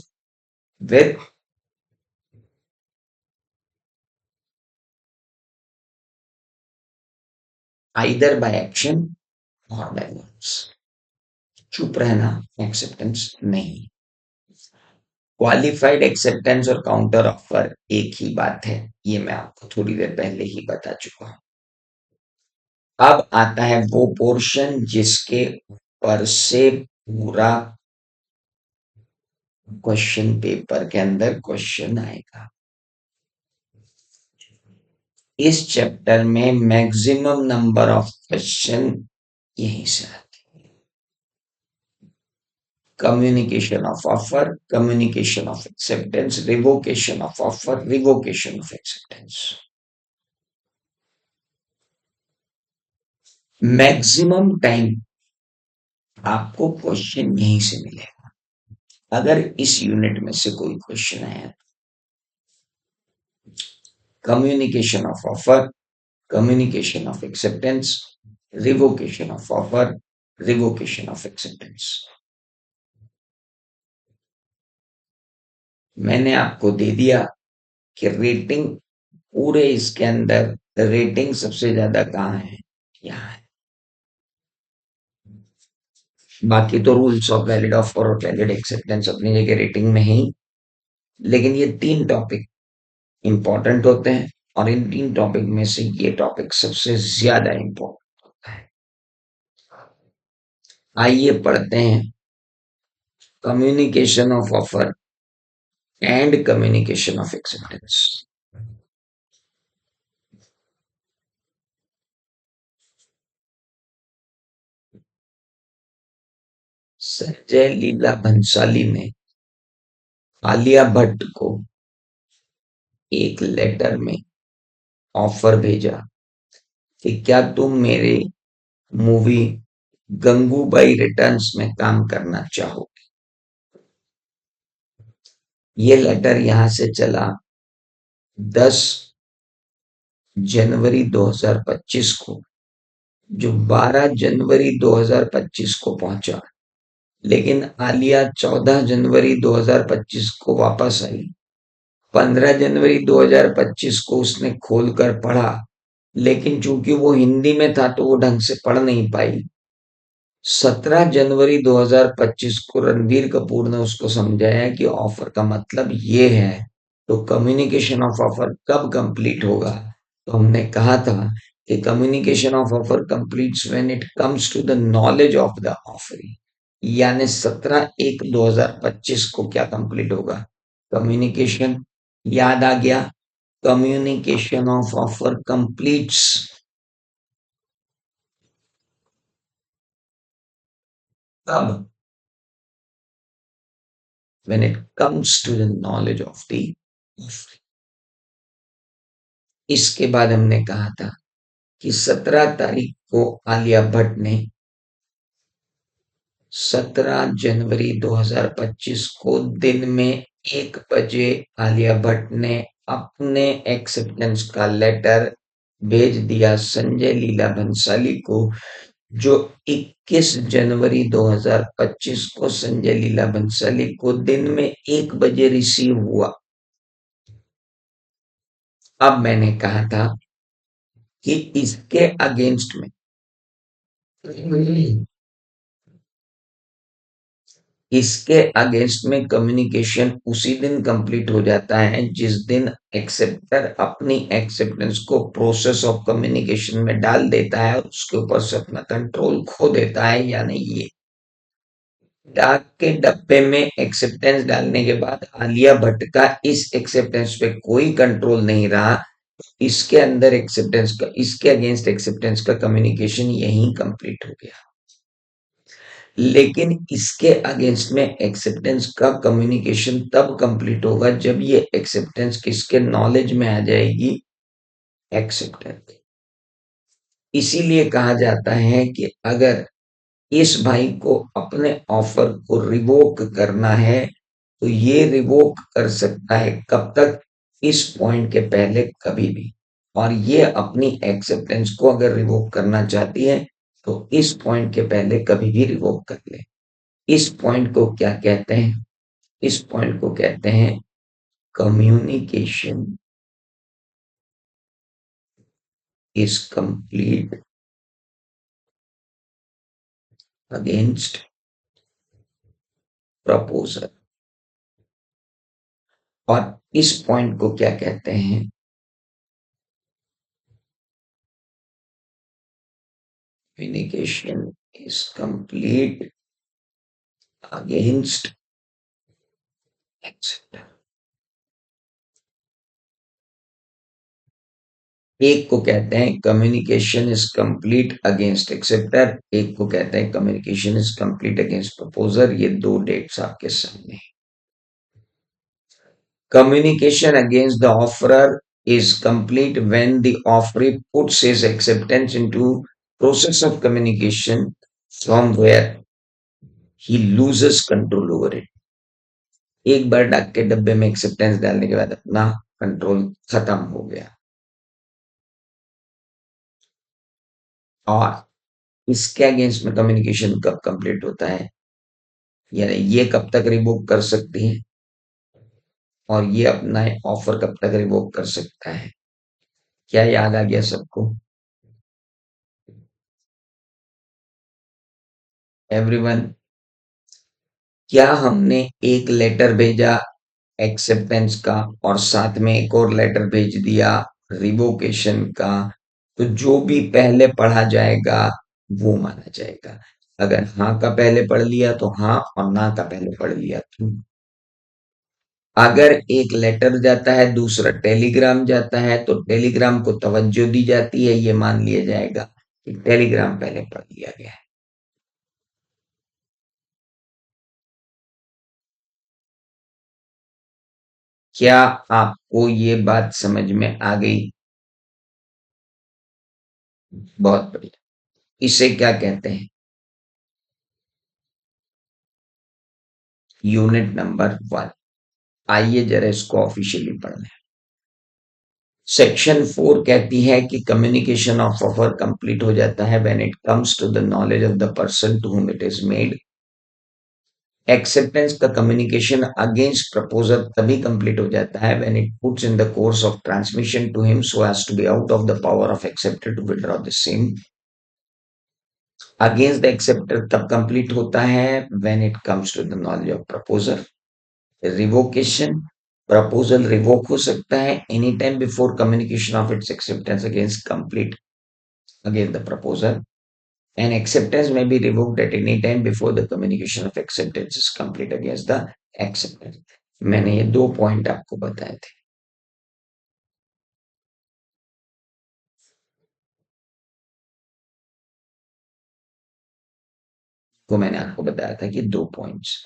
with either by action और बाय वर्ड्स। चुप रहना एक्सेप्टेंस नहीं। क्वालिफाइड एक्सेप्टेंस और काउंटर ऑफर एक ही बात है, ये मैं आपको थोड़ी देर पहले ही बता चुका हूं। अब आता है वो पोर्शन जिसके ऊपर से पूरा क्वेश्चन पेपर के अंदर क्वेश्चन आएगा। इस चैप्टर में मैक्सिमम नंबर ऑफ क्वेश्चन यहीं से आते हैं। Communication of offer, communication of acceptance, revocation of offer, revocation of acceptance. Maximum time आपको क्वेश्चन यहीं से मिलेगा। अगर इस यूनिट में से कोई क्वेश्चन आया, communication of offer, communication of acceptance, revocation of offer, revocation of acceptance. मैंने आपको दे दिया कि रेटिंग पूरे इसके अंदर रेटिंग सबसे ज्यादा कहाँ है? यहाँ है। बाकी तो रूल्स ऑफ वैलिड ऑफर और वैलिड एक्सेप्टेंस अपनी जगह रेटिंग में ही, लेकिन ये तीन टॉपिक इंपॉर्टेंट होते हैं और इन तीन टॉपिक में से ये टॉपिक सबसे ज्यादा इंपॉर्टेंट होता है। आइए पढ़ते हैं communication of offer and communication of acceptance. Sanjay Leela Bhansali ने आलिया भट्ट को एक लेटर में ऑफर भेजा कि क्या तुम मेरे मूवी गंगूबाई रिटर्न्स में काम करना चाहोगे। ये लेटर यहां से चला 10 जनवरी 2025 को, जो 12 जनवरी 2025 को पहुंचा। लेकिन आलिया 14 जनवरी 2025 को वापस आई। 15 जनवरी 2025 को उसने खोलकर पढ़ा, लेकिन चूंकि वो हिंदी में था तो वो ढंग से पढ़ नहीं पाई। 17 जनवरी 2025 को रणबीर कपूर ने उसको समझाया कि ऑफर का मतलब ये है। तो कम्युनिकेशन ऑफ ऑफर कब कंप्लीट होगा? तो हमने कहा था कि communication of offer completes when it comes to the knowledge of the offering. यानी 17/1/2025 को क्या कंप्लीट होगा? कम्युनिकेशन। याद आ गया? कम्युनिकेशन ऑफ ऑफर कंप्लीट्स कब? when it comes to the knowledge of the offering। इसके बाद हमने कहा था कि 17 तारीख को आलिया भट्ट ने 17 जनवरी 2025 को दिन में 1 बजे आलिया भट्ट ने अपने एक्सेप्टेंस का लेटर भेज दिया संजय लीला भंसाली को, जो 21 जनवरी 2025 को संजय लीला भंसाली को दिन में 1 बजे रिसीव हुआ। अब मैंने कहा था कि इसके अगेंस्ट में इसके अगेंस्ट में कम्युनिकेशन उसी दिन कंप्लीट हो जाता है जिस दिन एक्सेप्टर अपनी एक्सेप्टेंस को प्रोसेस ऑफ कम्युनिकेशन में डाल देता है और उसके ऊपर से अपना कंट्रोल खो देता है। यानी ये डाक के डब्बे में एक्सेप्टेंस डालने के बाद आलिया भट्ट का इस एक्सेप्टेंस पे कोई कंट्रोल नहीं रहा। इसके अंदर एक्सेप्टेंस का, इसके अगेंस्ट एक्सेप्टेंस का कम्युनिकेशन यहीं कंप्लीट हो गया। लेकिन इसके अगेंस्ट में एक्सेप्टेंस का कम्युनिकेशन तब कंप्लीट होगा जब ये एक्सेप्टेंस किसके नॉलेज में आ जाएगी, एक्सेप्टर के। इसीलिए कहा जाता है कि अगर इस भाई को अपने ऑफर को रिवोक करना है तो ये रिवोक कर सकता है कब तक, इस पॉइंट के पहले कभी भी। और ये अपनी एक्सेप्टेंस को अगर रिवोक करना चाहती है तो इस पॉइंट के पहले कभी भी रिवोक कर ले। इस पॉइंट को क्या कहते हैं, इस पॉइंट को कहते हैं communication is complete against proposal. और इस पॉइंट को क्या कहते हैं, communication is complete against acceptor. एक को कहते हैं communication is complete against acceptor, एक को कहते हैं communication is complete against proposer. ये दो डेट्स आपके सामने हैं। Communication against the offerer is complete when the offeree puts his acceptance into process of communication from where he loses control over it. एक बार डाक के डब्बे में एक्सेप्टेंस डालने के बाद अपना कंट्रोल खत्म हो गया। और इसके अगेंस्ट में कम्युनिकेशन कब कंप्लीट होता है, यानी ये कब तक रिवोक कर सकती है और ये अपना ऑफर कब तक रिवोक कर सकता है। क्या याद आ गया सबको, एवरीवन? क्या हमने एक लेटर भेजा एक्सेप्टेंस का और साथ में एक और लेटर भेज दिया रिवोकेशन का, तो जो भी पहले पढ़ा जाएगा वो माना जाएगा। अगर हाँ का पहले पढ़ लिया तो हाँ, और ना का पहले पढ़ लिया तो। अगर एक लेटर जाता है, दूसरा टेलीग्राम जाता है, तो टेलीग्राम को तवज्जो दी जाती है, ये मान लिया जाएगा कि टेलीग्राम पहले पढ़ लिया गया है। क्या आपको ये बात समझ में आ गई? बहुत बढ़िया। इसे क्या कहते हैं, यूनिट नंबर 1। आइए जरा इसको ऑफिशियली पढ़ लें। सेक्शन 4 कहती है कि कम्युनिकेशन ऑफ ऑफर कंप्लीट हो जाता है when it comes to the knowledge of the person to whom it is made. Acceptance का कम्युनिकेशन अगेंस्ट प्रपोजल तभी कंप्लीट हो जाता है when it puts in the course of transmission to him so as to be out of the power of acceptor to withdraw the same. Against the acceptor तब complete होता है when it comes to the knowledge of proposal. Revocation, proposal revoke हो सकता है any time before communication of its acceptance against complete against the proposal, and acceptance may be revoked at any time before the communication of acceptance is complete against the acceptance। मैंने ये दो point आपको बताए थे, तो मैंने आपको बताया था कि दो पॉइंट्स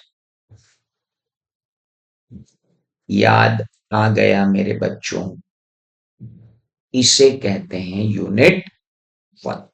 याद आ गया मेरे बच्चों। इसे कहते हैं यूनिट 1।